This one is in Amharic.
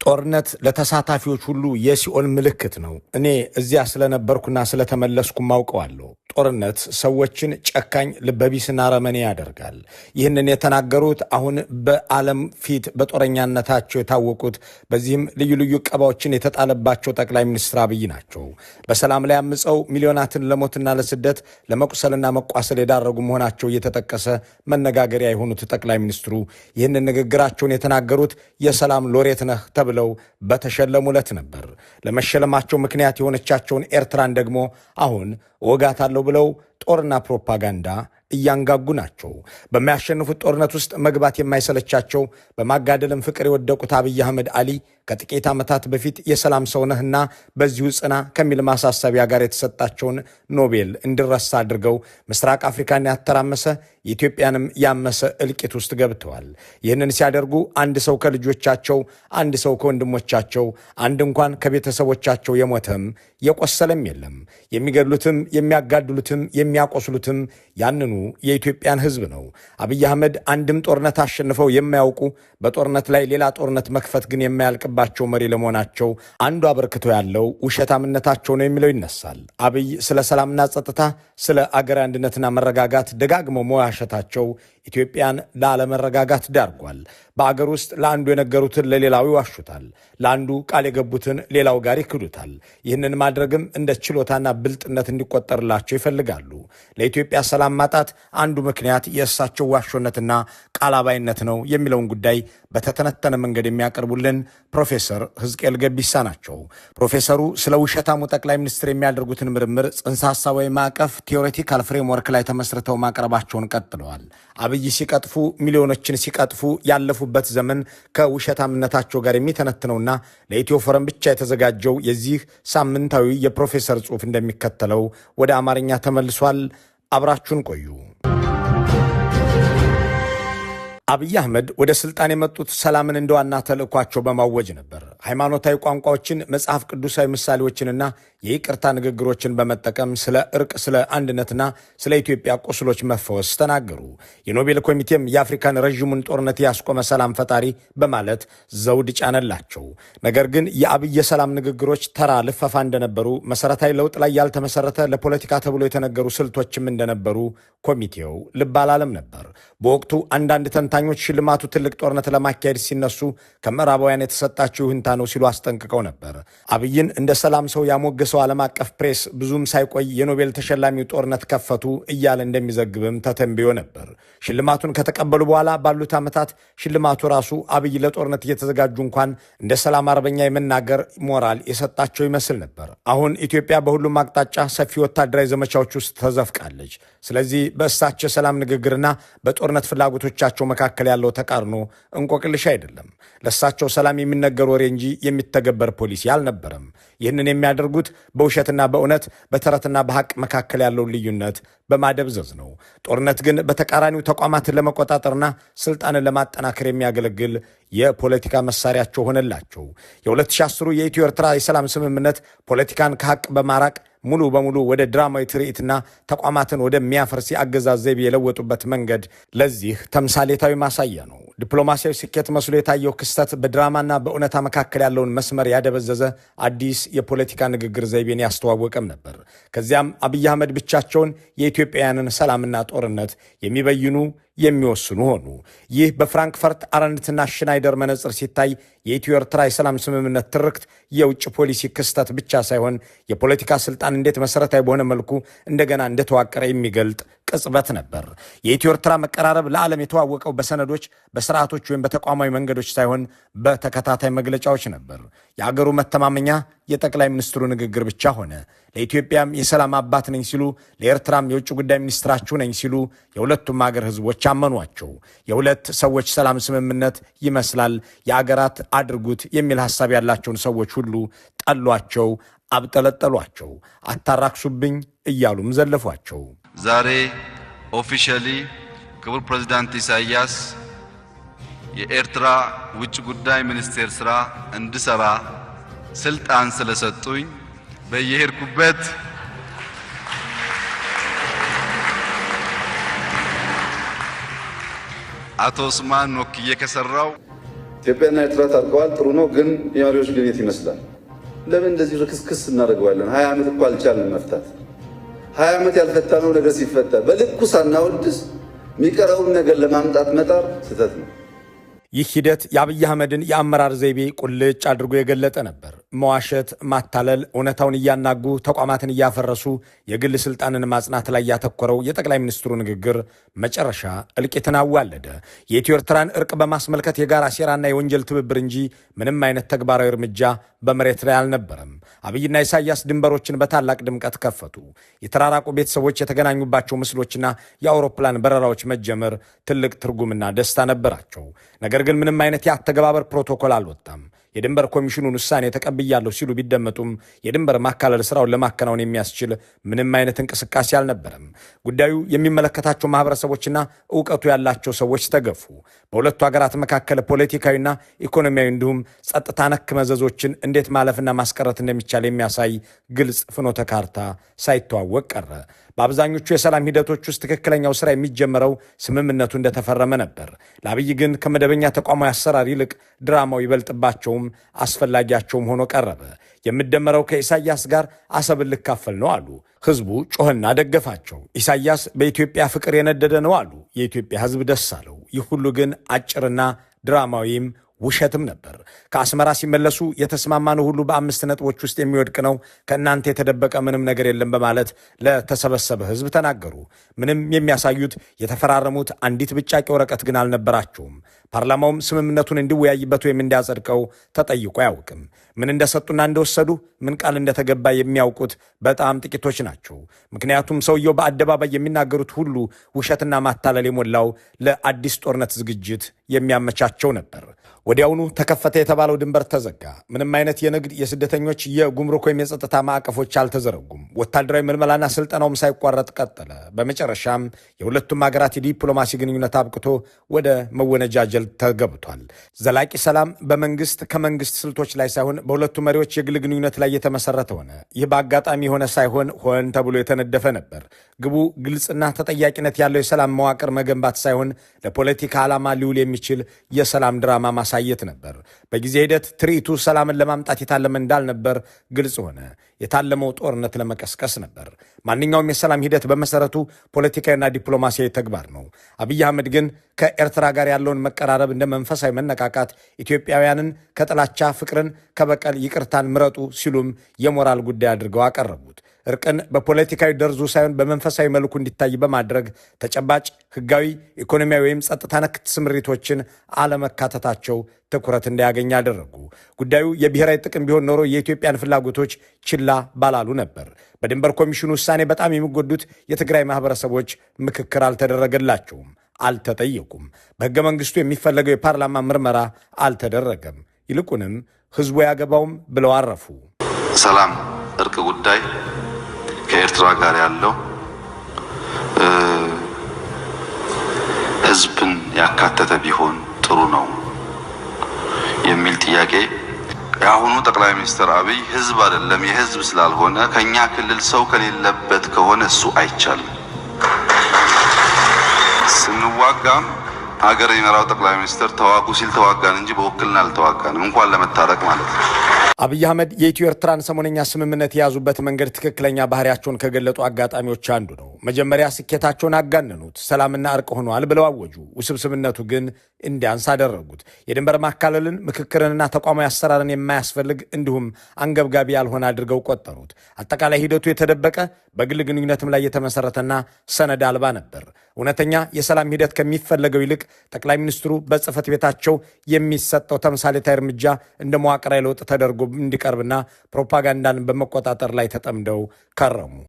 ጦርነት ለተሳታፊዎች ሁሉ የሲኦል ምልክት ነው። እኔ እዚያ ስለነበርኩና ስለተመለስኩ ማውቀዋለሁ። ጦርነት ሰዎችን ጨካኝ፣ ልበቢስና አረመኔ ያደርጋል። ይህንን የተናገሩት አሁን በዓለም ፊት በጦረኛነታቸው የታወቁት በዚህም ልዩ ልዩ ቀባዎችን የተጣለባቸው ጠቅላይ ሚኒስትር አብይ ናቸው። በሰላም ላይ አምፀው ሚሊዮናትን ለሞትና ለስደት ለመቁሰልና መቋሰል የዳረጉ መሆናቸው እየተጠቀሰ መነጋገሪያ የሆኑት ጠቅላይ ሚኒስትሩ ይህንን ንግግራቸውን የተናገሩት የሰላም ሎሬት ነህ ተብለው በተሸለሙለት ነበር። ለመሸለማቸው ምክንያት የሆነቻቸውን ኤርትራን ደግሞ አሁን ወጋታለሁ ብለው ጦርና ፕሮፓጋንዳ እያንጋጉ ናቸው። በሚያሸንፉት ጦርነት ውስጥ መግባት የማይሰለቻቸው በማጋደልም ፍቅር የወደቁት አብይ አህመድ አሊ ከጥቂት ዓመታት በፊት የሰላም ሰው ነህና በዚሁ ጽና ከሚል ማሳሰቢያ ጋር የተሰጣቸውን ኖቤል እንዲረሳ አድርገው ምስራቅ አፍሪካን ያተራመሰ የኢትዮጵያንም ያመሰ እልቂት ውስጥ ገብተዋል። ይህንን ሲያደርጉ አንድ ሰው ከልጆቻቸው፣ አንድ ሰው ከወንድሞቻቸው፣ አንድ እንኳን ከቤተሰቦቻቸው የሞተም የቆሰለም የለም። የሚገድሉትም የሚያጋድሉትም የሚያቆስሉትም ያንኑ የኢትዮጵያን ሕዝብ ነው። አብይ አህመድ አንድም ጦርነት አሸንፈው የማያውቁ በጦርነት ላይ ሌላ ጦርነት መክፈት ግን የማያልቅባቸው መሪ ለመሆናቸው አንዱ አበርክቶ ያለው ውሸታምነታቸው ነው የሚለው ይነሳል። አብይ ስለ ሰላምና ጸጥታ፣ ስለ አገራዊ አንድነትና መረጋጋት ደጋግመው መዋሸታቸው ኢትዮጵያን ላለመረጋጋት ዳርጓል። በአገር ውስጥ ለአንዱ የነገሩትን ለሌላው ይዋሹታል። ለአንዱ ቃል የገቡትን ሌላው ጋር ይክዱታል። ይህንን ማድረግም እንደ ችሎታና ብልጥነት እንዲቆጠርላቸው ይፈልጋሉ። ለኢትዮጵያ ሰላም ማጣት አንዱ ምክንያት የእሳቸው ዋሾነትና ቃላባይነት ነው የሚለውን ጉዳይ በተተነተነ መንገድ የሚያቀርቡልን ፕሮፌሰር ሕዝቅኤል ገቢሳ ናቸው። ፕሮፌሰሩ ስለ ውሸታሙ ጠቅላይ ሚኒስትር የሚያደርጉትን ምርምር ጽንሰ ሐሳባዊ ማዕቀፍ ቲዮሬቲካል ፍሬምወርክ ላይ ተመስርተው ማቅረባቸውን ቀጥለዋል። አብይ ሲቀጥፉ፣ ሚሊዮኖችን ሲቀጥፉ ያለፉበት ዘመን ከውሸታምነታቸው ጋር የሚተነትነውና ለኢትዮ ፎረም ብቻ የተዘጋጀው የዚህ ሳምንታዊ የፕሮፌሰር ጽሑፍ እንደሚከተለው ወደ አማርኛ ተመልሷል። አብራችሁን ቆዩ። አብይ አህመድ ወደ ስልጣን የመጡት ሰላምን እንደ ዋና ተልእኳቸው በማወጅ ነበር። ሃይማኖታዊ ቋንቋዎችን፣ መጽሐፍ ቅዱሳዊ ምሳሌዎችንና የይቅርታ ንግግሮችን በመጠቀም ስለ እርቅ፣ ስለ አንድነትና ስለ ኢትዮጵያ ቁስሎች መፈወስ ተናገሩ። የኖቤል ኮሚቴም የአፍሪካን ረዥሙን ጦርነት ያስቆመ ሰላም ፈጣሪ በማለት ዘውድ ጫነላቸው። ነገር ግን የአብይ የሰላም ንግግሮች ተራ ልፈፋ እንደነበሩ፣ መሰረታዊ ለውጥ ላይ ያልተመሰረተ ለፖለቲካ ተብሎ የተነገሩ ስልቶችም እንደነበሩ ኮሚቴው ልብ አላለም ነበር። በወቅቱ አንዳንድ ተንታኞች ሽልማቱ ትልቅ ጦርነት ለማካሄድ ሲነሱ ከምዕራባውያን የተሰጣቸው ይሁንታ ነው ሲሉ አስጠንቅቀው ነበር። አብይን እንደ ሰላም ሰው ያሞገሰው ዓለም አቀፍ ፕሬስ ብዙም ሳይቆይ የኖቤል ተሸላሚው ጦርነት ከፈቱ እያለ እንደሚዘግብም ተተንብዮ ነበር። ሽልማቱን ከተቀበሉ በኋላ ባሉት ዓመታት ሽልማቱ ራሱ አብይ ለጦርነት እየተዘጋጁ እንኳን እንደ ሰላም አርበኛ የመናገር ሞራል የሰጣቸው ይመስል ነበር። አሁን ኢትዮጵያ በሁሉም አቅጣጫ ሰፊ ወታደራዊ ዘመቻዎች ውስጥ ተዘፍቃለች። ስለዚህ በእሳቸው የሰላም ንግግርና በጦርነት ፍላጎቶቻቸው መካከል ያለው ተቃርኖ እንቆቅልሽ አይደለም። ለእሳቸው ሰላም የሚነገር ወሬ እንጂ የሚተገበር ፖሊሲ አልነበረም። ይህንን የሚያደርጉት በውሸትና በእውነት በተረትና በሐቅ መካከል ያለውን ልዩነት በማደብዘዝ ነው። ጦርነት ግን በተቃራኒው ተቋማትን ለመቆጣጠርና ስልጣንን ለማጠናከር የሚያገለግል የፖለቲካ መሳሪያቸው ሆነላቸው። የ2010 የኢትዮ ኤርትራ የሰላም ስምምነት ፖለቲካን ከሐቅ በማራቅ ሙሉ በሙሉ ወደ ድራማዊ ትርኢትና ተቋማትን ወደሚያፈርስ የአገዛዝ ዘይቤ የለወጡበት መንገድ ለዚህ ተምሳሌታዊ ማሳያ ነው። ዲፕሎማሲያዊ ስኬት መስሎ የታየው ክስተት በድራማና በእውነታ መካከል ያለውን መስመር ያደበዘዘ አዲስ የፖለቲካ ንግግር ዘይቤን ያስተዋወቀም ነበር። ከዚያም አብይ አህመድ ብቻቸውን የኢትዮጵያውያንን ሰላምና ጦርነት የሚበይኑ የሚወስኑ ሆኑ። ይህ በፍራንክፈርት አረንትና ሽናይደር መነጽር ሲታይ የኢትዮ ኤርትራ የሰላም ስምምነት ትርክት የውጭ ፖሊሲ ክስተት ብቻ ሳይሆን የፖለቲካ ስልጣን እንዴት መሰረታዊ በሆነ መልኩ እንደገና እንደተዋቀረ የሚገልጥ ቅጽበት ነበር። የኢትዮ ኤርትራ መቀራረብ ለዓለም የተዋወቀው በሰነዶች፣ በስርዓቶች ወይም በተቋማዊ መንገዶች ሳይሆን በተከታታይ መግለጫዎች ነበር። የአገሩ መተማመኛ የጠቅላይ ሚኒስትሩ ንግግር ብቻ ሆነ። ለኢትዮጵያም የሰላም አባት ነኝ ሲሉ፣ ለኤርትራም የውጭ ጉዳይ ሚኒስትራችሁ ነኝ ሲሉ የሁለቱም አገር ህዝቦች አመኗቸው። የሁለት ሰዎች ሰላም ስምምነት ይመስላል የአገራት አድርጉት የሚል ሐሳብ ያላቸውን ሰዎች ሁሉ ጠሏቸው፣ አብጠለጠሏቸው፣ አታራክሱብኝ እያሉም ዘለፏቸው። ዛሬ ኦፊሻሊ ክቡር ፕሬዝዳንት ኢሳያስ የኤርትራ ውጭ ጉዳይ ሚኒስቴር ስራ እንድሰራ ስልጣን ስለሰጡኝ በየሄድኩበት አቶ ኡስማን ወክዬ ከሰራው ኢትዮጵያና ኤርትራ ታርቀዋል፣ ጥሩ ነው። ግን የመሪዎች ግንኙነት ይመስላል። ለምን እንደዚህ ርክስክስ እናደርገዋለን? 20 ዓመት እኮ አልቻልንም መፍታት። 20 ዓመት ያልፈታነው ነገር ሲፈታ በልኩ ሳናወድስ የሚቀረውን ነገር ለማምጣት መጣር ስህተት ነው። ይህ ሂደት የአብይ አህመድን የአመራር ዘይቤ ቁልጭ አድርጎ የገለጠ ነበር። መዋሸት፣ ማታለል፣ እውነታውን እያናጉ ተቋማትን እያፈረሱ የግል ስልጣንን ማጽናት ላይ ያተኮረው የጠቅላይ ሚኒስትሩ ንግግር መጨረሻ እልቂትን አዋለደ። የኢትዮ ኤርትራን እርቅ በማስመልከት የጋራ ሴራና የወንጀል ትብብር እንጂ ምንም አይነት ተግባራዊ እርምጃ በመሬት ላይ አልነበረም። አብይና ኢሳያስ ድንበሮችን በታላቅ ድምቀት ከፈቱ። የተራራቁ ቤተሰቦች የተገናኙባቸው ምስሎችና የአውሮፕላን በረራዎች መጀመር ትልቅ ትርጉምና ደስታ ነበራቸው። ነገር ግን ምንም አይነት የአተገባበር ፕሮቶኮል አልወጣም። የድንበር ኮሚሽኑን ውሳኔ ተቀብያለሁ ሲሉ ቢደመጡም የድንበር ማካለል ስራውን ለማከናወን የሚያስችል ምንም አይነት እንቅስቃሴ አልነበረም። ጉዳዩ የሚመለከታቸው ማህበረሰቦችና እውቀቱ ያላቸው ሰዎች ተገፉ። በሁለቱ ሀገራት መካከል ፖለቲካዊና ኢኮኖሚያዊ እንዲሁም ጸጥታ ነክ መዘዞችን እንዴት ማለፍና ማስቀረት እንደሚቻል የሚያሳይ ግልጽ ፍኖተ ካርታ ሳይተዋወቅ ቀረ። በአብዛኞቹ የሰላም ሂደቶች ውስጥ ትክክለኛው ስራ የሚጀመረው ስምምነቱ እንደተፈረመ ነበር። ለአብይ ግን ከመደበኛ ተቋማዊ አሰራር ይልቅ ድራማው ይበልጥባቸውም አስፈላጊያቸውም ሆኖ ቀረበ። የምደመረው ከኢሳያስ ጋር አሰብን ልካፈል ነው አሉ። ህዝቡ ጮህና ደገፋቸው። ኢሳያስ በኢትዮጵያ ፍቅር የነደደ ነው አሉ። የኢትዮጵያ ህዝብ ደስ አለው። ይህ ሁሉ ግን አጭርና ድራማዊም ውሸትም ነበር። ከአስመራ ሲመለሱ የተስማማነው ሁሉ በ5 ነጥቦች ውስጥ የሚወድቅ ነው፣ ከእናንተ የተደበቀ ምንም ነገር የለም በማለት ለተሰበሰበ ህዝብ ተናገሩ። ምንም የሚያሳዩት የተፈራረሙት አንዲት ብጫቂ ወረቀት ግን አልነበራቸውም። ፓርላማውም ስምምነቱን እንዲወያይበት ወይም እንዲያጸድቀው ተጠይቆ አያውቅም። ምን እንደሰጡና እንደወሰዱ፣ ምን ቃል እንደተገባ የሚያውቁት በጣም ጥቂቶች ናቸው። ምክንያቱም ሰውየው በአደባባይ የሚናገሩት ሁሉ ውሸትና ማታለል የሞላው ለአዲስ ጦርነት ዝግጅት የሚያመቻቸው ነበር። ወዲያውኑ ተከፈተ የተባለው ድንበር ተዘጋ። ምንም አይነት የንግድ፣ የስደተኞች፣ የጉምሩክ ወይም የጸጥታ ማዕቀፎች አልተዘረጉም። ወታደራዊ ምልመላና ስልጠናውም ሳይቋረጥ ቀጠለ። በመጨረሻም የሁለቱም ሀገራት የዲፕሎማሲ ግንኙነት አብቅቶ ወደ መወነጃጀል ተገብቷል። ዘላቂ ሰላም በመንግስት ከመንግስት ስልቶች ላይ ሳይሆን በሁለቱ መሪዎች የግል ግንኙነት ላይ የተመሰረተ ሆነ። ይህ በአጋጣሚ የሆነ ሳይሆን ሆን ተብሎ የተነደፈ ነበር። ግቡ ግልጽና ተጠያቂነት ያለው የሰላም መዋቅር መገንባት ሳይሆን ለፖለቲካ ዓላማ ሊውል የሚችል የሰላም ድራማ ማሳየት ነበር። በጊዜ ሂደት ትርኢቱ ሰላምን ለማምጣት የታለመ እንዳልነበር ግልጽ ሆነ። የታለመው ጦርነት ለመቀስቀስ ነበር። ማንኛውም የሰላም ሂደት በመሰረቱ ፖለቲካዊና ዲፕሎማሲያዊ ተግባር ነው። አብይ አህመድ ግን ከኤርትራ ጋር ያለውን መቀራረብ እንደ መንፈሳዊ መነቃቃት፣ ኢትዮጵያውያንን ከጥላቻ ፍቅርን፣ ከበቀል ይቅርታን ምረጡ ሲሉም የሞራል ጉዳይ አድርገው አቀረቡት። እርቅን በፖለቲካዊ ደርዙ ሳይሆን በመንፈሳዊ መልኩ እንዲታይ በማድረግ ተጨባጭ ህጋዊ፣ ኢኮኖሚያዊ ወይም ጸጥታ ነክ ስምሪቶችን አለመካተታቸው ትኩረት እንዳያገኝ አደረጉ። ጉዳዩ የብሔራዊ ጥቅም ቢሆን ኖሮ የኢትዮጵያን ፍላጎቶች ችላ ባላሉ ነበር። በድንበር ኮሚሽኑ ውሳኔ በጣም የሚጎዱት የትግራይ ማህበረሰቦች ምክክር አልተደረገላቸውም፣ አልተጠየቁም። በህገ መንግስቱ የሚፈለገው የፓርላማ ምርመራ አልተደረገም። ይልቁንም ህዝቡ ያገባውም ብለው አረፉ። ሰላም እርቅ ጉዳይ ከኤርትራ ጋር ያለው ህዝብን ያካተተ ቢሆን ጥሩ ነው የሚል ጥያቄ የአሁኑ ጠቅላይ ሚኒስትር አብይ ህዝብ አይደለም የህዝብ ስላልሆነ ከኛ ክልል ሰው ከሌለበት ከሆነ እሱ አይቻልም። ስንዋጋም ሀገር የሚመራው ጠቅላይ ሚኒስትር ተዋጉ ሲል ተዋጋን እንጂ በውክልና አልተዋጋንም፣ እንኳን ለመታረቅ ማለት ነው። አብይ አህመድ የኢትዮ ኤርትራን ሰሞነኛ ስምምነት የያዙበት መንገድ ትክክለኛ ባህሪያቸውን ከገለጡ አጋጣሚዎች አንዱ ነው። መጀመሪያ ስኬታቸውን አጋነኑት፣ ሰላምና እርቅ ሆኗል ብለው አወጁ። ውስብስብነቱ ግን እንዲያንስ አደረጉት። የድንበር ማካለልን፣ ምክክርንና ተቋማዊ አሰራርን የማያስፈልግ እንዲሁም አንገብጋቢ ያልሆነ አድርገው ቆጠሩት። አጠቃላይ ሂደቱ የተደበቀ በግል ግንኙነትም ላይ የተመሰረተና ሰነድ አልባ ነበር። እውነተኛ የሰላም ሂደት ከሚፈለገው ይልቅ ጠቅላይ ሚኒስትሩ በጽህፈት ቤታቸው የሚሰጠው ተምሳሌታዊ እርምጃ እንደ መዋቅራዊ ለውጥ ተደርጎ እንዲቀርብና ፕሮፓጋንዳን በመቆጣጠር ላይ ተጠምደው ከረሙ።